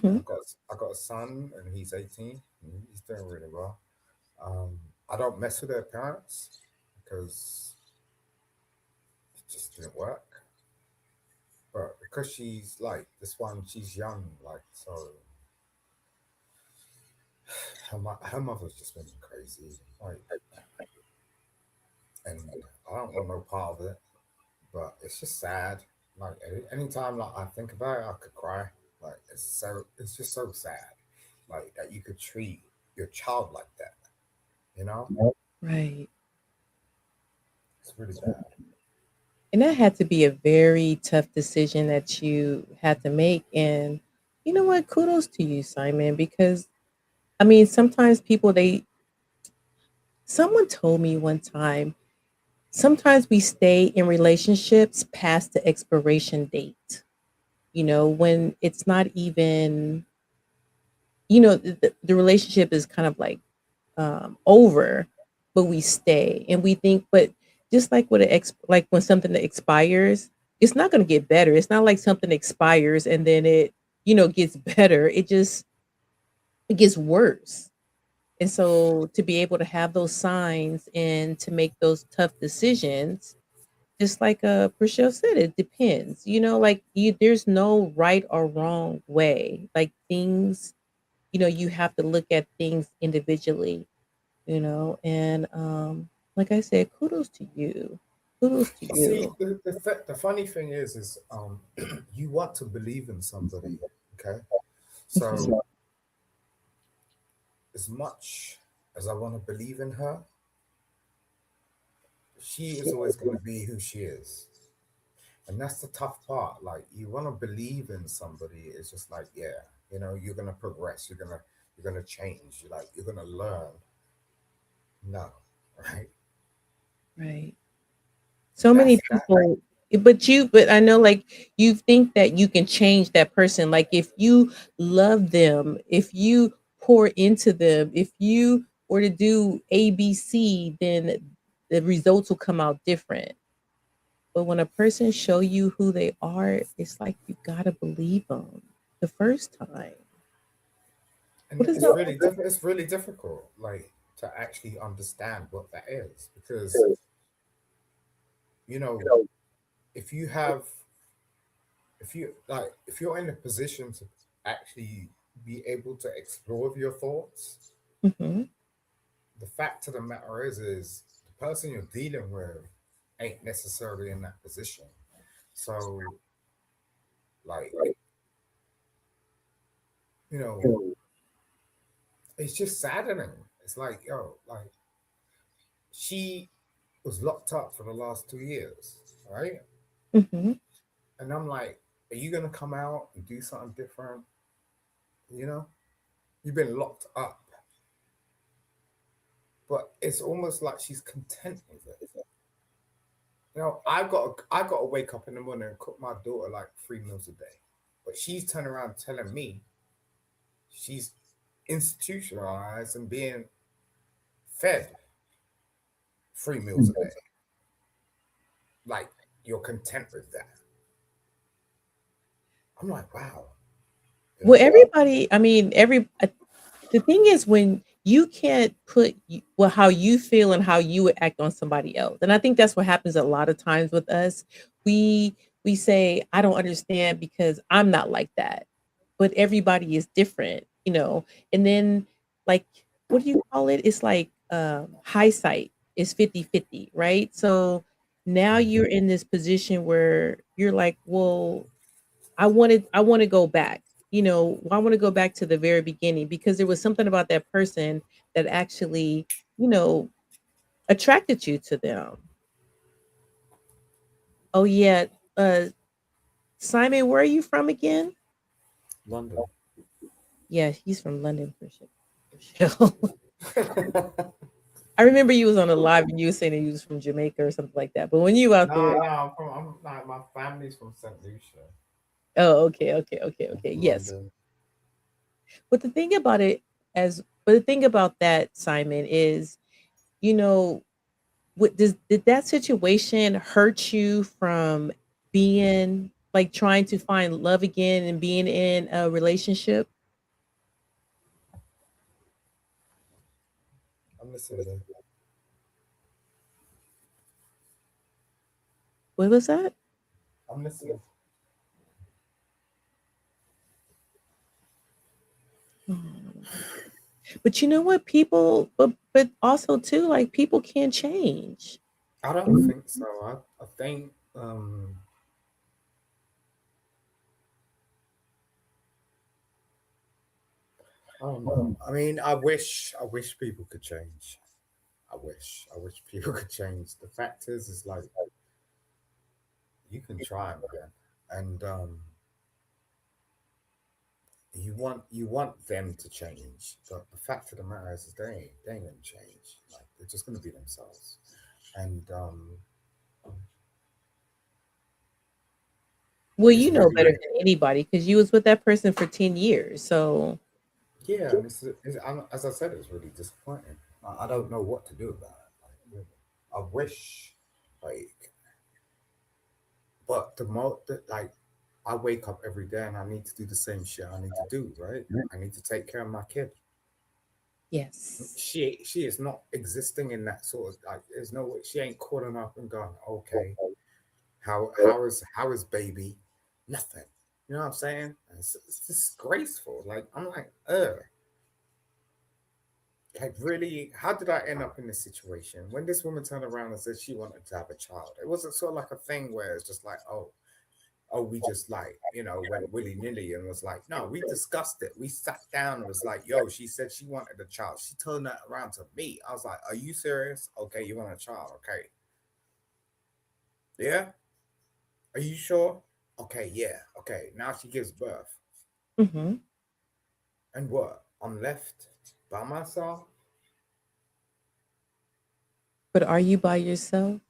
Mhm. I got a son, and he's 18. And he's doing really well. I don't mess with their parents because it just didn't work. But because she's like this one, she's young, like so. Her mother's just been crazy, like, and I don't want no part of it. But it's just sad. Like anytime like I think about it, I could cry. Like it's just so sad. Like that you could treat your child like that. You know, Right. it's really bad. And that had to be a very tough decision that you had to make. And you know what? Kudos to you, Simon, because I mean, sometimes someone told me one time, sometimes we stay in relationships past the expiration date, when it's not even the relationship is kind of like over, but we stay and we think, but just like with like when something that expires, it's not going to get better. It's not like something expires and then it gets better. It gets worse. And so to be able to have those signs and to make those tough decisions, just like Priscilla said, it depends. Like there's no right or wrong way. Like things, you have to look at things individually, and like I said, kudos to you. Kudos to See, you. the funny thing is you want to believe in somebody, okay? So as much as I want to believe in her, she is always going to be who she is. And that's the tough part. Like you want to believe in somebody, it's just like, yeah, you're gonna progress, you're gonna change, you're gonna learn. No, right? Right. So many people, but I know like you think that you can change that person. Like if you love them, if you pour into them, if you were to do ABC, then the results will come out different. But when a person show you who they are, it's like you gotta believe them the first time. And What is it's that? really it's really difficult, like to actually understand what that is, because you know if you have if you're in a position to actually be able to explore your thoughts, Hmm. the fact of the matter is the person you're dealing with ain't necessarily in that position. So like you know it's just saddening. It's like, like she was locked up for the last 2 years, right? Hmm. And I'm like, are you gonna come out and do something different? You know, you've been locked up, but it's almost like she's content with it. I got to wake up in the morning and cook my daughter like 3 meals a day, but she's turning around telling me she's institutionalized and being fed 3 meals a day. Like you're content with that. I'm like, wow. Well, everybody, I mean, the thing is when you can't put well how you feel and how you would act on somebody else, and I think that's what happens a lot of times with us. We say I don't understand because I'm not like that, but everybody is different, and then like what do you call it, it's like hindsight is 50-50, right? So now you're in this position where you're like, well, I want to go back. I want to go back to the very beginning because there was something about that person that actually, you know, attracted you to them. Oh yeah. Uh Simon, where are you from again? London. Yeah, he's from London for sure. For sure. I remember you was on a live and you were saying that you was from Jamaica or something like that. But when you out there, No, I'm like my family's from St. Lucia, oh, okay. Yes. London. But the thing about that, Simon, is, you know, did that situation hurt you from being like trying to find love again and being in a relationship? I'm listening. What was that? I'm listening. Hmm. But you know what, people, but also too, like people can change. I don't think so. I think I don't know. I mean, I wish people could change. I wish people could change. The fact is like you can try, man, and you want them to change, but the fact of the matter is they ain't gonna change. Like they're just gonna be themselves, and Well, it's you know better really than anybody because you was with that person for 10 years. So, Yeah, and as I said, it's really disappointing. I don't know what to do about it. Like, really. I wish, like, but like, I wake up every day and I need to do the same shit I need to do, right? I need to take care of my kid. Yes. She is not existing in that sort of, like, there's no way, she ain't calling up and going, okay, how is baby? Nothing. You know what I'm saying? It's disgraceful. Like, I'm like, ugh. Like, really, how did I end up in this situation? When this woman turned around and said she wanted to have a child, it wasn't sort of like a thing where it's just like, we just, like, went willy nilly and was like, no, we discussed it. We sat down and was like, yo, she said she wanted a child. She turned that around to me. I was like, are you serious? Okay, you want a child? Okay. Yeah. Are you sure? Okay, yeah. Okay. Now she gives birth. Mm-hmm. And what? I'm left by myself? But are you by yourself?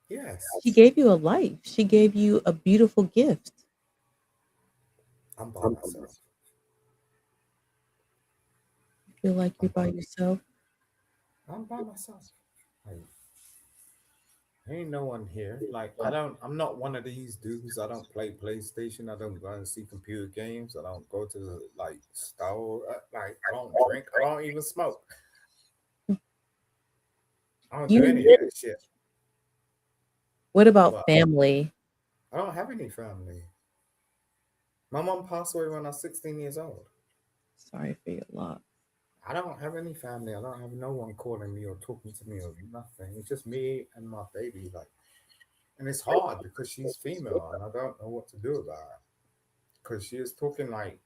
Yes. She gave you a life. She gave you a beautiful gift. I'm by myself. You feel like you're by yourself? I'm by myself. Like, ain't no one here. Like, I'm not one of these dudes. I don't play PlayStation. I don't go and see computer games. I don't go to the, like, store. Like, I don't drink. I don't even smoke. I don't do any of that shit. What about But family? I don't have any family. My mom passed away when I was 16 years old. Sorry for your loss. I don't have any family. I don't have no one calling me or talking to me or nothing. It's just me and my baby. Like, and it's hard because she's female and I don't know what to do about it. Because she was talking, like,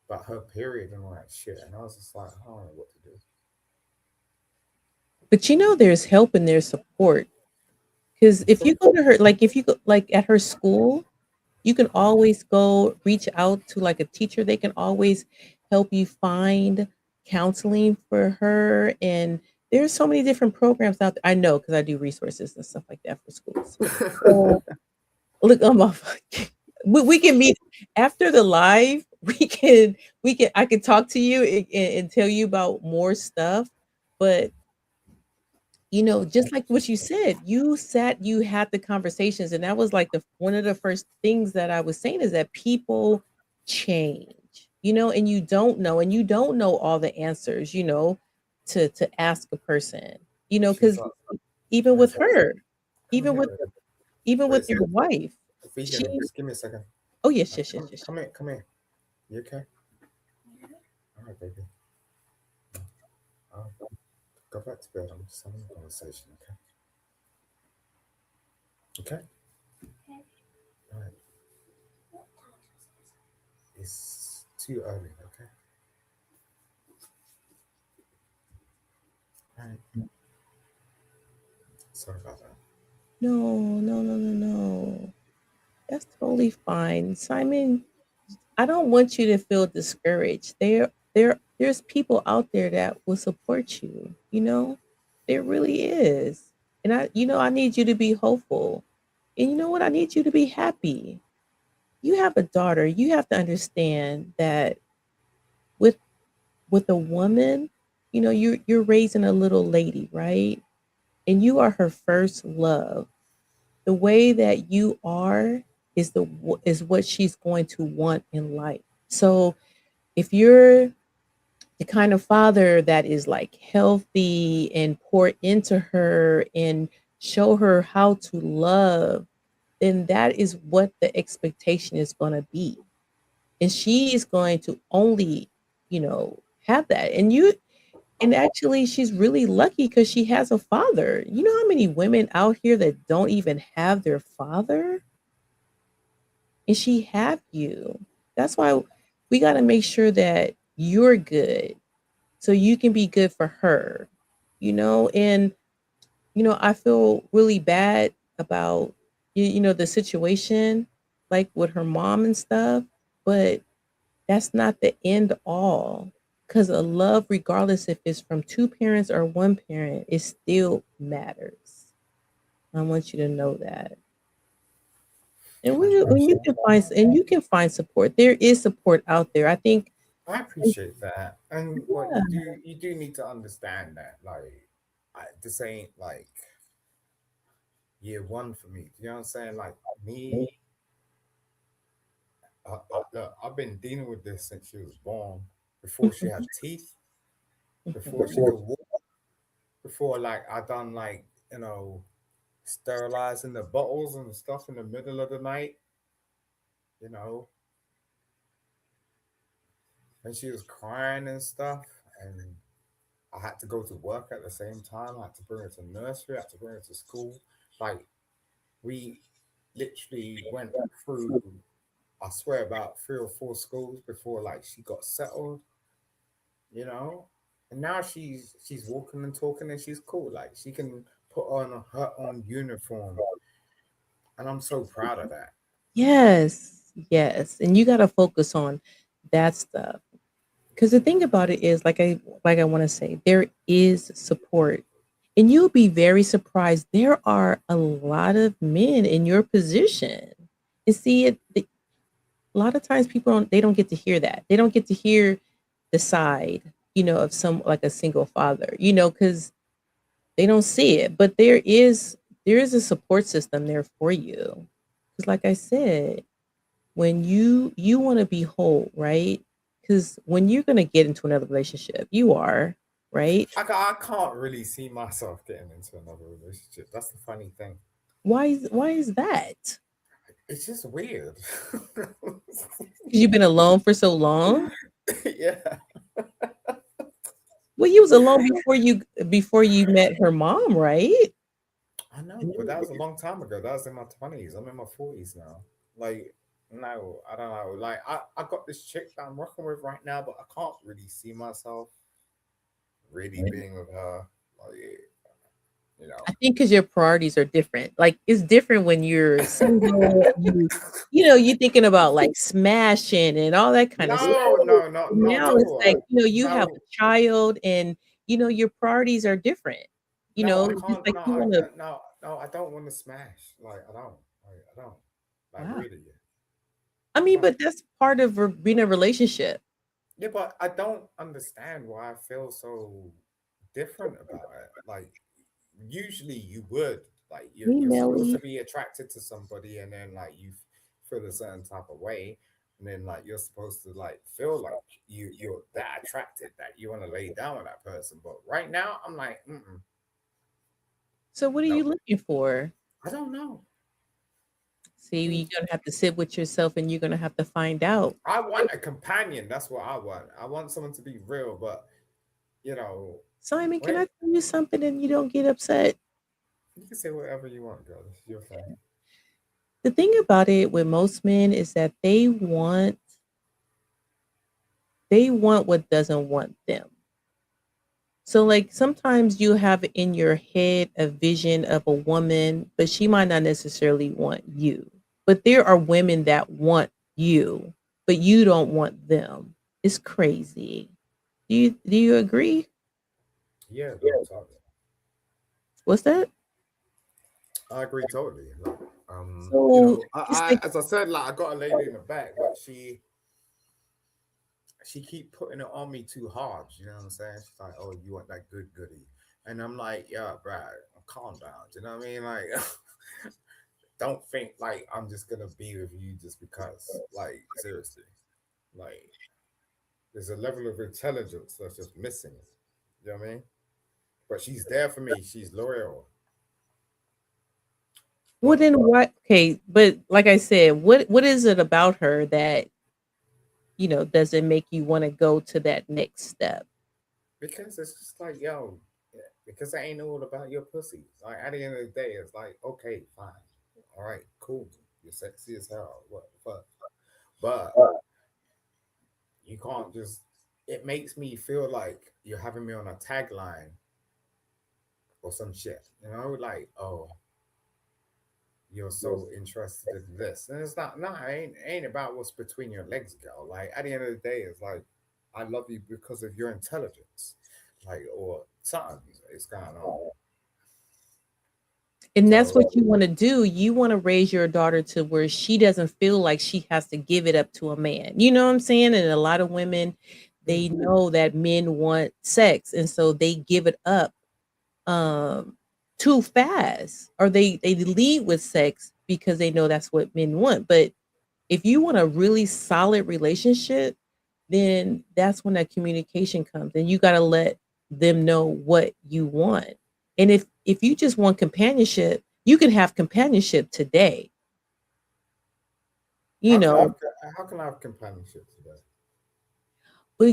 about her period and all that shit, and I was just like, I don't know what to do. But there's help and there's support. Because if you go to her, like if you go like at her school, you can always go reach out to like a teacher. They can always help you find counseling for her. And there's so many different programs out there. I know because I do resources and stuff like that for schools. So look, we can meet after the live. I can talk to you and tell you about more stuff. But just like what you said, you had the conversations, and that was like one of the first things that I was saying is that people change, and you don't know all the answers, to ask a person, She's because like, even one with second. her, Come even here, with baby. even Wait a with your second. wife, Feed me. Just give me a second. oh yes, yes, yes, yes. Come here. Come here. You okay? All right, baby. Go back to bed. I'm just having a conversation, okay? Okay? All right. It's too early, okay? All right. Sorry about that. No, no, no, no, no. That's totally fine, Simon. I don't want you to feel discouraged. There's people out there that will support you, There really is. And I need you to be hopeful. And you know what? I need you to be happy. You have a daughter. You have to understand that with with a woman, you're raising a little lady, right? And you are her first love. The way that you are is what she's going to want in life. So if you're the kind of father that is like healthy and pour into her and show her how to love, then that is what the expectation is going to be. And she is going to only, have that. And actually she's really lucky because she has a father. You know how many women out here that don't even have their father? And she have you. That's why we got to make sure that you're good so you can be good for her, and I feel really bad about the situation like with her mom and stuff, but that's not the end all, because a love, regardless if it's from two parents or one parent, it still matters. I want you to know that. And when you can find support, there is support out there. I think I appreciate that, and what Yeah. you do need to understand that, like, this ain't like year one for me. Do you know what I'm saying? Like me, look, I've been dealing with this since she was born. Before she had teeth, before she could walk, before like I done like sterilizing the bottles and stuff in the middle of the night. You know, and she was crying and stuff, and I had to go to work at the same time. I had to bring her to nursery. I had to bring her to school. Like we literally went through, I swear, about 3 or 4 schools before like she got settled. You know, and now she's walking and talking and she's cool. Like she can put on her own uniform, and I'm so proud of that. Yes, yes, and you gotta focus on that stuff. Because the thing about it is, like I want to say, there is support, and you'll be very surprised. There are a lot of men in your position, and see it. A lot of times, people don't get to hear that. They don't get to hear the side, of some like a single father, because they don't see it. But there is a support system there for you. Because, like I said, when you want to be whole, right? Because when you're gonna get into another relationship, you are, right? I can't really see myself getting into another relationship. That's the funny thing. Why is that? It's just weird. 'Cause you've been alone for so long. Yeah, Well, you was alone before you met her mom, right? I know, but that was a long time ago. That was in my 20s. I'm in my 40s now. Like, no, I don't know. Like, I got this chick that I'm working with right now, but I can't really see myself really being with her. Like, you know. I think because your priorities are different. Like it's different when you're single. You thinking about like smashing and all that kind of stuff. No, no, no, not at Now it's all. like you have a No, child, and your priorities are different. no, I Just can't. like No, you want to. no, no. I don't want to smash. Like, I don't. Like, I don't. Like, Wow. really. I I mean, don't. but that's part of being a relationship. Yeah, but I don't understand why I feel so different about it. Like, usually you would. Like, Hey, you're supposed Melly. to be attracted to somebody, and then like you feel a certain type of way, and then like you're supposed to like feel like you're that attracted that you want to lay down with that person. But right now, I'm like, So, what are you no, looking for? I don't know. See, you're gonna have to sit with yourself, and you're gonna have to find out. I want a companion. That's what I want. I want someone to be real, but you know, Simon, can when I tell you something and you don't get upset? you can say whatever you want, girl. This is your thing. The thing about it with most men is that they want what doesn't want them. So like sometimes you have in your head a vision of a woman, but she might not necessarily want you. But there are women that want you, but you don't want them. It's crazy. Do you agree? Yeah, no, totally. What's that? I agree totally. Like, So it's I like as I said, like I got a lady in the back, but she keep putting it on me too hard. You know what I'm saying? She's like, "Oh, you want that good goodie," and I'm like, "Yeah, bro, calm down." You know what I mean? Like, don't think like I'm just gonna be with you just because. Like, seriously, like there's a level of intelligence that's just missing. You know what I mean? But she's there for me. She's loyal. well But then what okay, but like I said, what is it about her that doesn't make you want to go to that next step? because it's just like, yo, yeah, because it ain't all about your pussy. Like at the end of the day, it's like, okay, fine, all right, cool, you're sexy as hell, what the fuck? But you can't just. It makes me feel like you're having me on a tagline or some shit, like, oh, you're so interested in this, and it's not. No, it ain't about what's between your legs, girl. Like at the end of the day, it's like, I love you because of your intelligence, like or something is going on. And that's So what you want to do. You want to raise your daughter to where she doesn't feel like she has to give it up to a man. You know what I'm saying? And a lot of women, they know that men want sex, and so they give it up too fast, or they lead with sex because they know that's what men want. But if you want a really solid relationship, then that's when that communication comes, and you got to let them know what you want. And if you just want companionship, you can have companionship today. You know, how can I have companionship today? but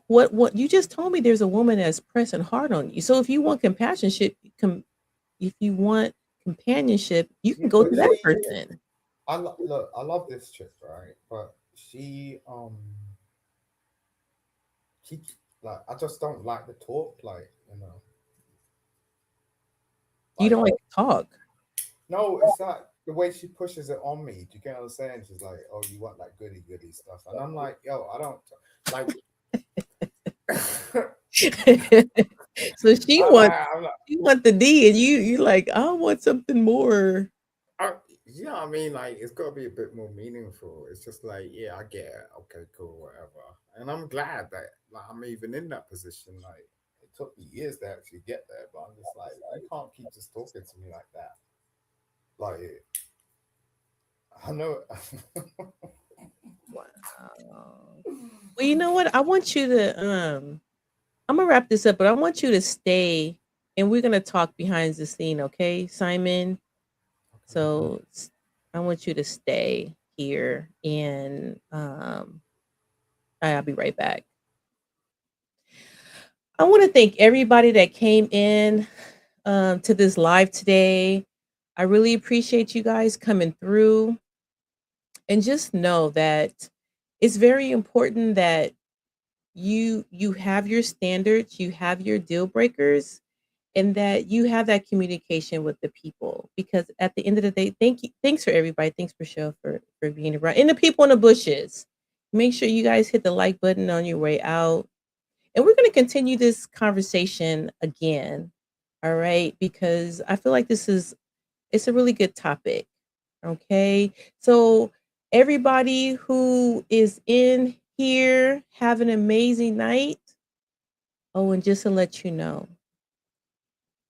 what you just told me, there's a woman that's pressing hard on you. So if you want if you want companionship, you can go But to that person. look, I love this chick, right? But she like, I just don't like the talk, like, you know. You don't like to talk. No, it's like the way she pushes it on me. Do you get what I'm saying? She's like, "Oh, you want that goody goody stuff," and I'm like, "Yo, I don't like." So she I'm wants like, I'm like, you want the D, and you like, I want something more. you know what I mean? Like, it's got to be a bit more meaningful. It's just like, yeah, I get it. Okay, cool, whatever. And I'm glad that, like, I'm even in that position. Like, it took me years to actually get there, but I'm just like, you can't keep just talking to me like that. Like, I know. Wow. Well, you know what? I want you to I'm gonna wrap this up, but I want you to stay, and we're gonna talk behind the scene, okay, Simon? So I want you to stay here, and I'll be right back. I want to thank everybody that came in to this live today. I really appreciate you guys coming through, and just know that it's very important that you have your standards, you have your deal breakers, and that you have that communication with the people. Because at the end of the day, thanks for everybody. Thanks for show for being around, and the people in the bushes. Make sure you guys hit the like button on your way out, and we're going to continue this conversation again. All right, because I feel like it's a really good topic. Okay, so everybody who is in here, have an amazing night. Oh, and just to let you know,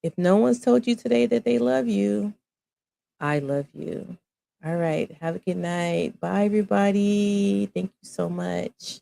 if no one's told you today that they love you, I love you. All right. Have a good night. Bye, everybody. Thank you so much.